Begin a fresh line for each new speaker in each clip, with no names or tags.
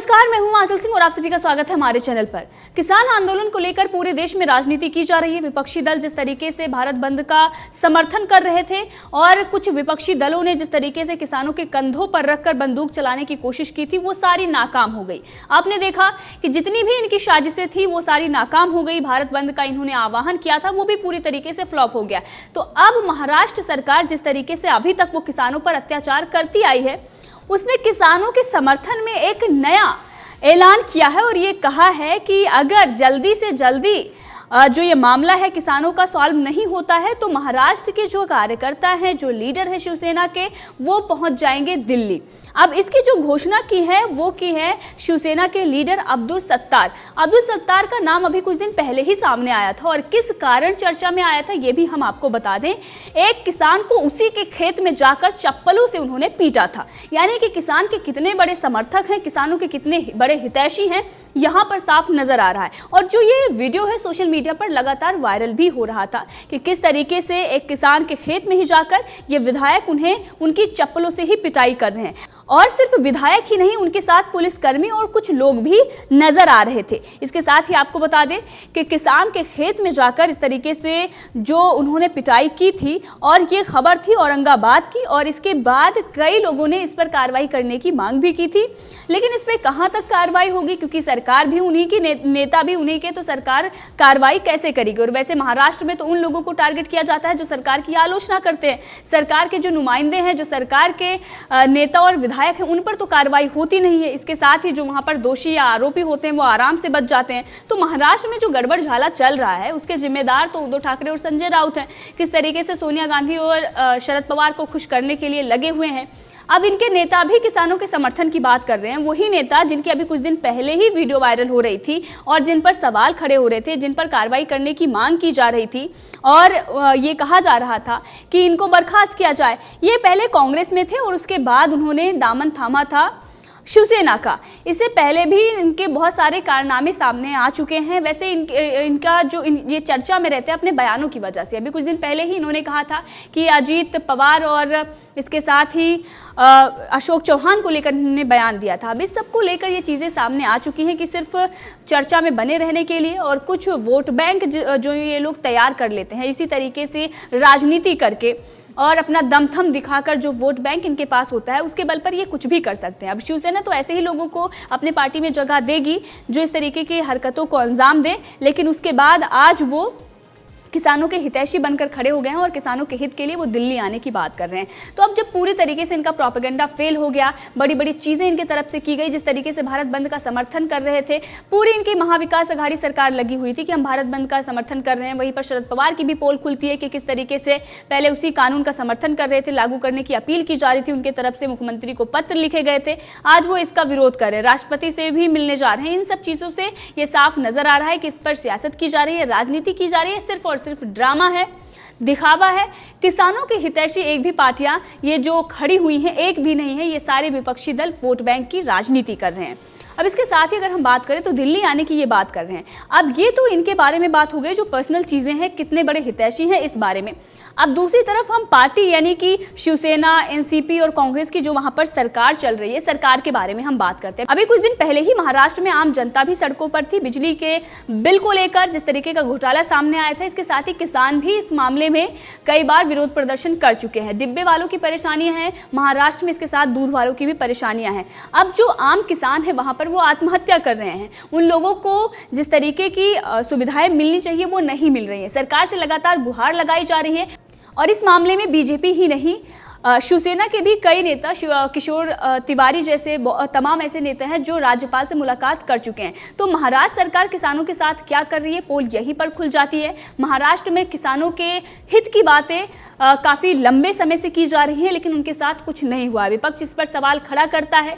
नमस्कार, मैं हूं आंचल सिंह और आप सभी का स्वागत है हमारे चैनल पर। किसान आंदोलन को लेकर पूरे देश में राजनीति की जा रही है। विपक्षी दल जिस तरीके से भारत बंद का समर्थन कर रहे थे और कुछ विपक्षी दलों ने जिस तरीके से किसानों के कंधों पर रखकर बंदूक चलाने की कोशिश की थी, वो सारी नाकाम हो गई। आपने देखा कि जितनी भी इनकी साजिशें थी वो सारी नाकाम हो गई। भारत बंद का इन्होंने आह्वान किया था, वो भी पूरी तरीके से फ्लॉप हो गया। तो अब महाराष्ट्र सरकार जिस तरीके से अभी तक वो किसानों पर अत्याचार करती आई है, उसने किसानों के समर्थन में एक नया ऐलान किया है और ये कहा है कि अगर जल्दी से जल्दी जो ये मामला है किसानों का सॉल्व नहीं होता है तो महाराष्ट्र के जो कार्यकर्ता हैं, जो लीडर है शिवसेना के, वो पहुंच जाएंगे दिल्ली। अब इसकी जो घोषणा की है वो की है शिवसेना के लीडर अब्दुल सत्तार। अब्दुल सत्तार का नाम अभी कुछ दिन पहले ही सामने आया था और किस कारण चर्चा में आया था ये भी हम आपको बता दें। एक किसान को उसी के खेत में जाकर चप्पलों से उन्होंने पीटा था। यानी कि किसान के कितने बड़े समर्थक हैं, किसानों के कितने बड़े हितैषी हैं, यहाँ पर साफ नजर आ रहा है। और जो ये वीडियो है सोशल मीडिया पर लगातार वायरल भी हो रहा था कि किस तरीके से एक किसान के खेत में ही जाकर ये विधायक उन्हें उनकी चप्पलों से ही पिटाई कर रहे हैं। और सिर्फ विधायक ही नहीं, उनके साथ पुलिसकर्मी और कुछ लोग भी नजर आ रहे थे। इसके साथ ही आपको बता दें कि किसान के खेत में जाकर इस तरीके से जो उन्होंने पिटाई की थी, और ये खबर थी औरंगाबाद की, और इसके बाद कई लोगों ने इस पर कार्रवाई करने की मांग भी की थी। लेकिन इस पर कहां तक कार्रवाई होगी, क्योंकि सरकार भी उन्हीं की, नेता भी उन्हीं के, तो सरकार कार्रवाई कैसे करेगी। और वैसे महाराष्ट्र में तो उन लोगों को टारगेट किया जाता है जो सरकार की आलोचना करते हैं। सरकार के जो नुमाइंदे हैं, जो सरकार के नेता और विधायक है, उन पर तो कार्रवाई होती नहीं है। इसके साथ ही जो वहां पर दोषी या आरोपी होते हैं वो आराम से बच जाते हैं। तो महाराष्ट्र में जो गड़बड़ झाला चल रहा है उसके जिम्मेदार तो उद्धव ठाकरे और संजय राउत हैं। किस तरीके से सोनिया गांधी और शरद पवार को खुश करने के लिए लगे हुए हैं। अब इनके नेता भी किसानों के समर्थन की बात कर रहे हैं। वही नेता जिनकी अभी कुछ दिन पहले ही वीडियो वायरल हो रही थी और जिन पर सवाल खड़े हो रहे थे, जिन पर कार्रवाई करने की मांग की जा रही थी और ये कहा जा रहा था कि इनको बर्खास्त किया जाए। ये पहले कांग्रेस में थे और उसके बाद उन्होंने दामन थामा था शिवसेना का। इससे पहले भी इनके बहुत सारे कारनामे सामने आ चुके हैं। वैसे इनका जो ये चर्चा में रहते हैं अपने बयानों की वजह से। अभी कुछ दिन पहले ही इन्होंने कहा था कि अजीत पवार और इसके साथ ही अशोक चौहान को लेकर इन्होंने बयान दिया था। अब इस सबको लेकर ये चीज़ें सामने आ चुकी हैं कि सिर्फ चर्चा में बने रहने के लिए और कुछ वोट बैंक जो ये लोग तैयार कर लेते हैं, इसी तरीके से राजनीति करके और अपना दमथम दिखाकर जो वोट बैंक इनके पास होता है उसके बल पर ये कुछ भी कर सकते हैं। अब शिवसेना तो ऐसे ही लोगों को अपने पार्टी में जगह देगी जो इस तरीके की हरकतों को अंजाम दें, लेकिन उसके बाद आज वो किसानों के हितैषी बनकर खड़े हो गए हैं और किसानों के हित के लिए वो दिल्ली आने की बात कर रहे हैं। तो अब जब पूरी तरीके से इनका प्रोपेगेंडा फेल हो गया, बड़ी बड़ी चीज़ें इनके तरफ से की गई, जिस तरीके से भारत बंद का समर्थन कर रहे थे, पूरी इनकी महाविकास अघाड़ी सरकार लगी हुई थी कि हम भारत बंद का समर्थन कर रहे हैं। वहीं पर शरद पवार की भी पोल खुलती है कि किस तरीके से पहले उसी कानून का समर्थन कर रहे थे, लागू करने की अपील की जा रही थी, उनके तरफ से मुख्यमंत्री को पत्र लिखे गए थे। आज वो इसका विरोध कर रहे हैं, राष्ट्रपति से भी मिलने जा रहे हैं। इन सब चीज़ों से ये साफ नजर आ रहा है कि इस पर सियासत की जा रही है, राजनीति की जा रही है, सिर्फ और सिर्फ ड्रामा है, दिखावा है। किसानों की हितैषी एक भी पार्टियां ये जो खड़ी हुई हैं एक भी नहीं है। ये सारे विपक्षी दल वोट बैंक की राजनीति कर रहे हैं। अब इसके साथ ही अगर हम बात करें तो दिल्ली आने की ये बात कर रहे हैं। अब ये तो इनके बारे में बात हो गई, जो पर्सनल चीज़ें हैं, कितने बड़े हितैषी हैं इस बारे में। अब दूसरी तरफ हम पार्टी यानी कि शिवसेना, एनसीपी और कांग्रेस की जो वहां पर सरकार चल रही है, सरकार के बारे में हम बात करते हैं। अभी कुछ दिन पहले ही महाराष्ट्र में आम जनता भी सड़कों पर थी बिजली के बिल को लेकर, जिस तरीके का घोटाला सामने आया था। इसके साथ ही किसान भी इस मामले में कई बार विरोध प्रदर्शन कर चुके हैं। डिब्बे वालों की परेशानियां हैं महाराष्ट्र में, इसके साथ दूध वालों की भी परेशानियां हैं। अब जो आम किसान है वहां पर वो आत्महत्या कर रहे हैं। उन लोगों को जिस तरीके की सुविधाएं मिलनी चाहिए वो नहीं मिल रही है। सरकार से लगातार गुहार लगाई जा रही है और इस मामले में बीजेपी ही नहीं, शिवसेना के भी कई नेता, किशोर तिवारी जैसे तमाम ऐसे नेता हैं जो राज्यपाल से मुलाकात कर चुके हैं। तो महाराष्ट्र सरकार किसानों के साथ क्या कर रही है, पोल यहीं पर खुल जाती है। महाराष्ट्र में किसानों के हित की बातें काफ़ी लंबे समय से की जा रही हैं, लेकिन उनके साथ कुछ नहीं हुआ। विपक्ष इस पर सवाल खड़ा करता है,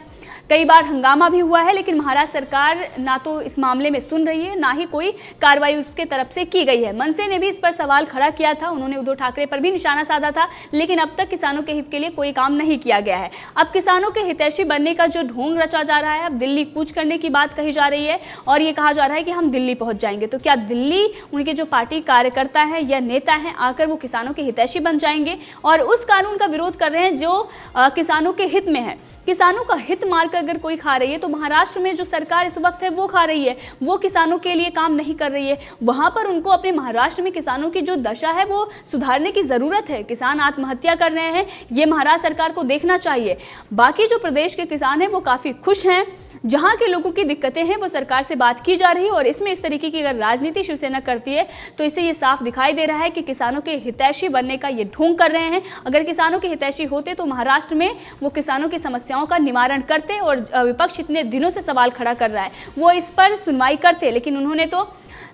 कई बार हंगामा भी हुआ है, लेकिन महाराष्ट्र सरकार ना तो इस मामले में सुन रही है, ना ही कोई कार्रवाई उसके तरफ से की गई है। मनसे ने भी इस पर सवाल खड़ा किया था, उन्होंने उद्धव ठाकरे पर भी निशाना साधा था, लेकिन अब तक किसानों के हित के लिए कोई काम नहीं किया गया है। अब किसानों के हितैषी बनने का जो ढोंग रचा जा रहा है, अब दिल्ली कूच करने की बात कही जा रही है और ये कहा जा रहा है कि हम दिल्ली पहुंच जाएंगे। तो क्या दिल्ली उनके जो पार्टी कार्यकर्ता है या नेता हैं आकर वो किसानों के हितैषी बन जाएंगे और उस कानून का विरोध कर रहे हैं जो किसानों के हित में है। किसानों का हित मारकर अगर कोई खा रही है तो महाराष्ट्र में जो सरकार इस वक्त है वो खा रही है, वो किसानों के लिए काम नहीं कर रही है। वहां पर उनको अपने महाराष्ट्र में किसानों की जो दशा है वो सुधारने की जरूरत है। किसान आत्महत्या कर रहे हैं, ये महाराष्ट्र सरकार को देखना चाहिए। बाकी जो प्रदेश के किसान हैं वो काफी खुश हैं, जहां के लोगों की दिक्कतें हैं वो सरकार से बात की जा रही है और इसमें इस तरीके की अगर राजनीति शिवसेना करती है तो इससे ये साफ दिखाई दे रहा है कि किसानों के हितैषी बनने का ये ढोंग कर रहे हैं। अगर किसानों के हितैषी होते तो महाराष्ट्र में वो किसानों की समस्याओं का निवारण करते और विपक्ष इतने दिनों से सवाल खड़ा कर रहा है वो इस पर सुनवाई करते, लेकिन उन्होंने तो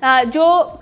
जो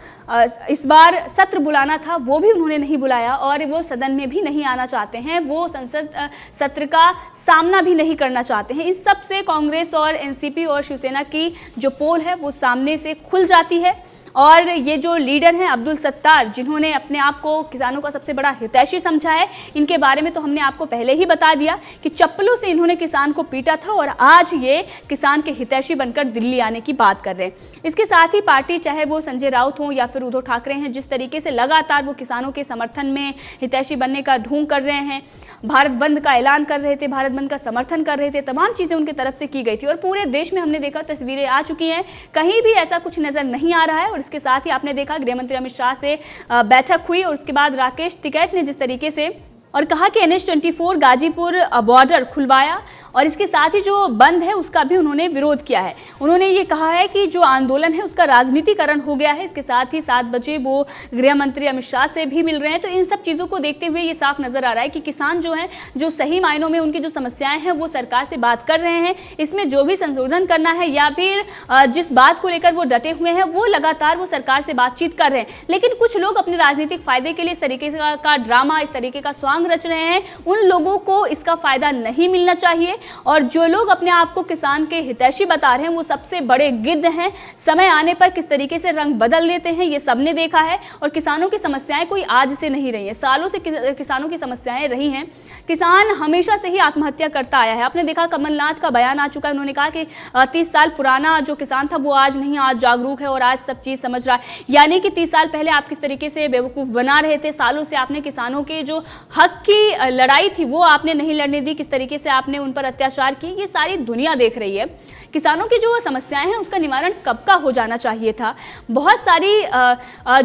इस बार सत्र बुलाना था वो भी उन्होंने नहीं बुलाया और वो सदन में भी नहीं आना चाहते हैं, वो संसद सत्र का सामना भी नहीं करना चाहते हैं। इस सब से कांग्रेस और एनसीपी और शिवसेना की जो पोल है वो सामने से खुल जाती है और ये जो लीडर हैं अब्दुल सत्तार, जिन्होंने अपने आप को किसानों का सबसे बड़ा हितैषी समझा है, इनके बारे में तो हमने आपको पहले ही बता दिया कि चप्पलों से इन्होंने किसान को पीटा था और आज ये किसान के हितैषी बनकर दिल्ली आने की बात कर रहे हैं। इसके साथ ही पार्टी, चाहे वो संजय राउत हों या फिर उद्धव ठाकरे हैं, जिस तरीके से लगातार वो किसानों के समर्थन में हितैषी बनने का ढोंग कर रहे हैं, भारत बंद का ऐलान कर रहे थे, भारत बंद का समर्थन कर रहे थे, तमाम चीज़ें उनकी तरफ से की गई थी और पूरे देश में हमने देखा तस्वीरें आ चुकी हैं, कहीं भी ऐसा कुछ नजर नहीं आ रहा है। और इसके साथ ही आपने देखा गृहमंत्री अमित शाह से बैठक हुई और उसके बाद राकेश टिकैत ने जिस तरीके से और कहा कि NH-24 गाजीपुर बॉर्डर खुलवाया और इसके साथ ही जो बंद है उसका भी उन्होंने विरोध किया है। उन्होंने ये कहा है कि जो आंदोलन है उसका राजनीतिकरण हो गया है। इसके साथ ही 7 बजे वो गृह मंत्री अमित शाह से भी मिल रहे हैं। तो इन सब चीज़ों को देखते हुए ये साफ नजर आ रहा है कि किसान जो हैं, जो सही मायनों में उनकी जो समस्याएं हैं वो सरकार से बात कर रहे हैं। इसमें जो भी संशोधन करना है या फिर जिस बात को लेकर वो डटे हुए हैं वो लगातार वो सरकार से बातचीत कर रहे हैं। लेकिन कुछ लोग अपने राजनीतिक फायदे के लिए इस तरीके का ड्रामा, इस तरीके का स्वांग रच रहे हैं, उन लोगों को इसका फायदा नहीं मिलना चाहिए। और जो लोग अपने आप को किसान के हितैषी बता रहे हैं वो सबसे बड़े गिद्ध हैं। समय आने पर किस तरीके से रंग बदल देते हैं ये सबने देखा है और किसानों की समस्याएं कोई आज से नहीं रही हैं, सालों से किसानों की समस्याएं रही हैं। किसान हमेशा से ही आत्महत्या करता आया है। आपने देखा कमलनाथ का बयान आ चुका है, उन्होंने कहा कि 30 साल पुराना जो किसान था वो आज नहीं, आज जागरूक है और आज सब चीज़ समझ रहा है। यानी कि 30 साल पहले आप किस तरीके से बेवकूफ़ बना रहे थे, सालों से आपने किसानों के जो हक की लड़ाई थी वो आपने नहीं लड़ने दी, किस तरीके से आपने उन पर अत्याचार किए, ये सारी दुनिया देख रही है। किसानों की जो समस्याएं हैं उसका निवारण कब का हो जाना चाहिए था। बहुत सारी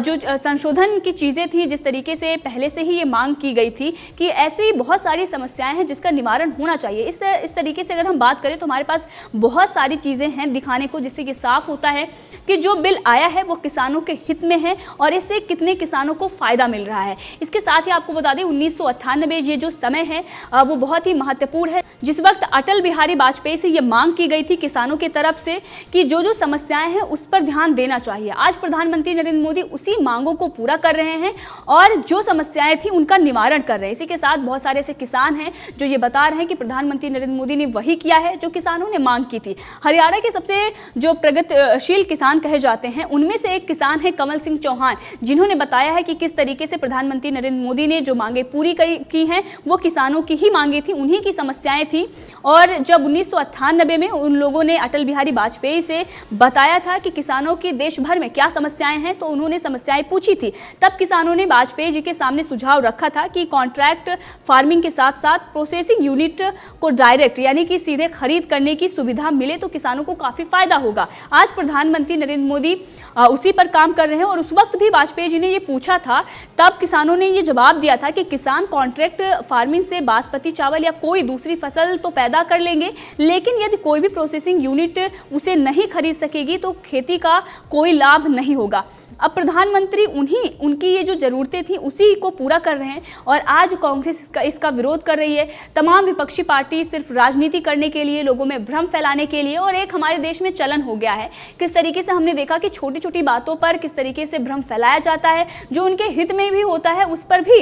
जो संशोधन की चीज़ें थी, जिस तरीके से पहले से ही ये मांग की गई थी कि ऐसी बहुत सारी समस्याएं हैं जिसका निवारण होना चाहिए। इस तरीके से अगर हम बात करें तो हमारे पास बहुत सारी चीज़ें हैं दिखाने को, जिससे कि साफ होता है कि जो बिल आया है वो किसानों के हित में है और इससे कितने किसानों को फ़ायदा मिल रहा है। इसके साथ ही आपको बता दें 1998 ये जो समय है वो बहुत ही महत्वपूर्ण है, जिस वक्त अटल बिहारी वाजपेयी से ये मांग की गई थी किसानों की तरफ से कि जो समस्याएं हैं उस पर ध्यान देना चाहिए। आज प्रधानमंत्री नरेंद्र मोदी उसी मांगों को पूरा कर रहे हैं और जो समस्याएं थी उनका निवारण कर रहे हैं। इसी के साथ बहुत सारे ऐसे किसान हैं जो ये बता रहे हैं कि प्रधानमंत्री नरेंद्र मोदी ने वही किया है जो किसानों ने मांग की थी। हरियाणा के सबसे जो प्रगतिशील किसान कहे जाते हैं उनमें से एक किसान है कमल सिंह चौहान, जिन्होंने बताया है कि किस तरीके से प्रधानमंत्री नरेंद्र मोदी ने जो मांगे पूरी की हैं वो किसानों की ही मांगे थी, उन्हीं की समस्याएं थी। और जब 1998 में उन लोगों ने अटल बिहारी वाजपेयी से बताया था कि किसानों की देश भर में क्या समस्याएं हैं, तो उन्होंने समस्याएं पूछी थी। तब किसानों ने वाजपेयी जी के सामने सुझाव रखा था कि कॉन्ट्रैक्ट फार्मिंग के साथ साथ प्रोसेसिंग यूनिट को डायरेक्ट यानी कि सीधे खरीद करने की सुविधा मिले तो किसानों को काफ़ी फायदा होगा। आज प्रधानमंत्री नरेंद्र मोदी उसी पर काम कर रहे हैं और उस वक्त भी वाजपेयी जी ने ये पूछा था, तब किसानों ने ये जवाब दिया था कि किसान कॉन्ट्रैक्ट फार्मिंग से बासमती चावल या कोई दूसरी फसल तो पैदा कर लेंगे, लेकिन यदि कोई भी प्रोसेसिंग यूनिट उसे नहीं खरीद सकेगी तो खेती का कोई लाभ नहीं होगा। अब प्रधानमंत्री उनकी ये जो ज़रूरतें थी उसी को पूरा कर रहे हैं और आज कांग्रेस इसका विरोध कर रही है। तमाम विपक्षी पार्टी सिर्फ राजनीति करने के लिए, लोगों में भ्रम फैलाने के लिए, और एक हमारे देश में चलन हो गया है किस तरीके से हमने देखा कि छोटी छोटी बातों पर किस तरीके से भ्रम फैलाया जाता है, जो उनके हित में भी होता है उस पर भी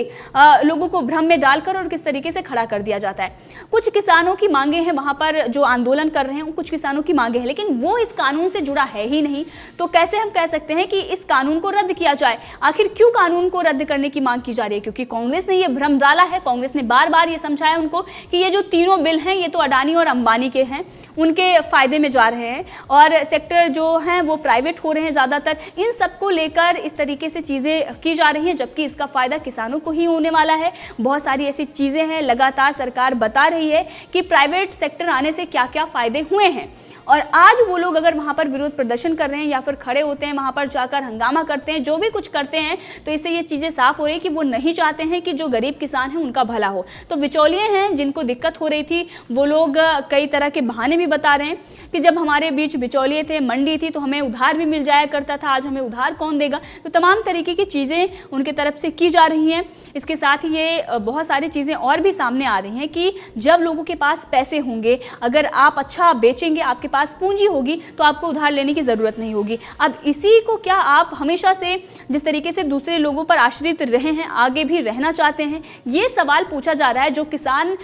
लोगों को भ्रम में डालकर और किस तरीके से खड़ा कर दिया जाता है। कुछ किसानों की मांगे हैं वहाँ पर जो आंदोलन कर रहे हैं, कुछ किसानों की मांगे हैं, लेकिन वो इस कानून से जुड़ा है ही नहीं। तो कैसे हम कह सकते हैं कि इस कानून को रद्द किया जाए। आखिर क्यों कानून को रद्द करने की मांग की जा रही है? क्योंकि कांग्रेस ने ये भ्रम डाला है। कांग्रेस ने बार बार ये समझाया उनको कि ये जो तीनों बिल हैं ये तो अडानी और अंबानी के हैं, उनके फायदे में जा रहे हैं और सेक्टर जो हैं वो प्राइवेट हो रहे हैं ज़्यादातर। इन सबको लेकर इस तरीके से चीज़ें की जा रही हैं, जबकि इसका फ़ायदा किसानों को ही होने वाला है। बहुत सारी ऐसी चीज़ें हैं, लगातार सरकार बता रही है कि प्राइवेट सेक्टर आने से क्या क्या फ़ायदे हुए हैं। और आज वो लोग अगर वहाँ पर विरोध प्रदर्शन कर रहे हैं या फिर खड़े होते हैं, वहाँ पर जाकर हंगामा करते हैं, जो भी कुछ करते हैं, तो इससे ये चीज़ें साफ हो रही है कि वो नहीं चाहते हैं कि जो गरीब किसान हैं उनका भला हो। तो बिचौलिए हैं जिनको दिक्कत हो रही थी, वो लोग कई तरह के बहाने भी बता रहे हैं कि जब हमारे बीच बिचौलिए थे, मंडी थी, तो हमें उधार भी मिल जाया करता था, आज हमें उधार कौन देगा। तो तमाम तरीके की चीज़ें उनके तरफ से की जा रही हैं। इसके साथ ही ये बहुत सारी चीज़ें और भी सामने आ रही हैं कि जब लोगों के पास पैसे होंगे, अगर आप अच्छा बेचेंगे, आपके पास पूंजी होगी, तो आपको उधार लेने की ज़रूरत नहीं होगी। अब इसी को क्या आप हमेशा से जिस तरीके से दूसरे लोगों पर आश्रित रहे हैं, आगे भी रहना चाहते हैं? ये सवाल पूछा जा रहा है। जो किसान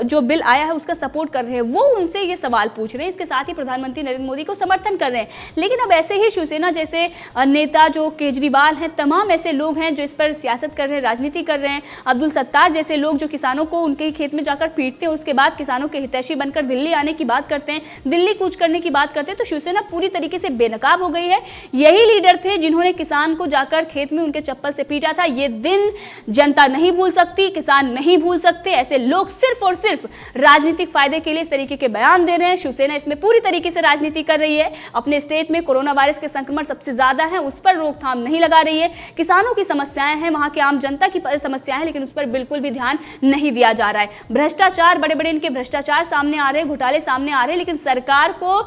जो बिल आया है उसका सपोर्ट कर रहे हैं, वो उनसे ये सवाल पूछ रहे हैं। इसके साथ ही प्रधानमंत्री नरेंद्र मोदी को समर्थन कर रहे हैं। लेकिन अब ऐसे ही शिवसेना जैसे नेता जो केजरीवाल हैं, तमाम ऐसे लोग हैं जो इस पर सियासत कर रहे हैं, राजनीति कर रहे हैं। अब्दुल सत्तार जैसे लोग जो किसानों को उनके खेत में जाकर पीटते हैं, उसके बाद किसानों के हितैषी बनकर दिल्ली आने की बात करते हैं, दिल्ली कूच करने की बात करते हैं। तो शिवसेना पूरी तरीके से बेनकाब हो गई है। यही लीडर थे जिन्होंने किसान को जाकर खेत में उनके चप्पल से पीटा था। ये दिन जनता नहीं भूल सकती, किसान नहीं भूल सकते। ऐसे लोग सिर्फ और सिर्फ राजनीतिक फायदे के लिए इस तरीके के बयान दे रहे हैं। शिवसेना इसमें पूरी तरीके से राजनीति कर रही है। अपने स्टेट में कोरोना वायरस के संक्रमण सबसे ज्यादा है, उस पर रोकथाम नहीं लगा रही है। किसानों की समस्याएं हैं, वहां के आम जनता की समस्याएं हैं, लेकिन उस पर बिल्कुल भी ध्यान नहीं दिया जा रहा है। भ्रष्टाचार, बड़े बड़े इनके भ्रष्टाचार सामने आ रहे हैं, घोटाले सामने आ रहे हैं, लेकिन सरकार को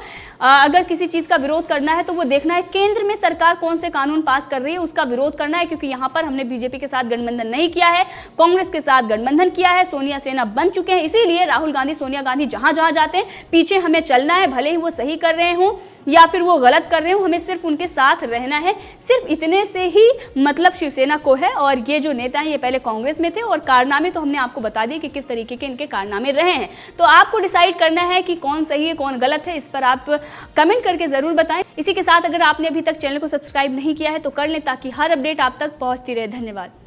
अगर किसी चीज का विरोध करना है तो वो देखना है केंद्र में सरकार कौन से कानून पास कर रही है, उसका विरोध करना है। क्योंकि यहां पर हमने बीजेपी के साथ गठबंधन नहीं किया है, कांग्रेस के साथ गठबंधन किया है, सोनिया सेना बन चुके हैं। इसीलिए राहुल गांधी, सोनिया गांधी जहां जहां जाते हैं, पीछे हमें चलना है, भले ही वो सही कर रहे हों या फिर वो गलत कर रहे हो, हमें सिर्फ उनके साथ रहना है। सिर्फ इतने से ही मतलब शिवसेना को है। और ये जो नेता हैं ये पहले कांग्रेस में थे और कारनामे तो हमने आपको बता दिए कि किस तरीके के इनके कारनामे रहे हैं। तो आपको डिसाइड करना है कि कौन सही है कौन गलत है, इस पर आप कमेंट करके जरूर बताएं। इसी के साथ अगर आपने अभी तक चैनल को सब्सक्राइब नहीं किया है तो कर लें, ताकि हर अपडेट आप तक पहुंचती रहे। धन्यवाद।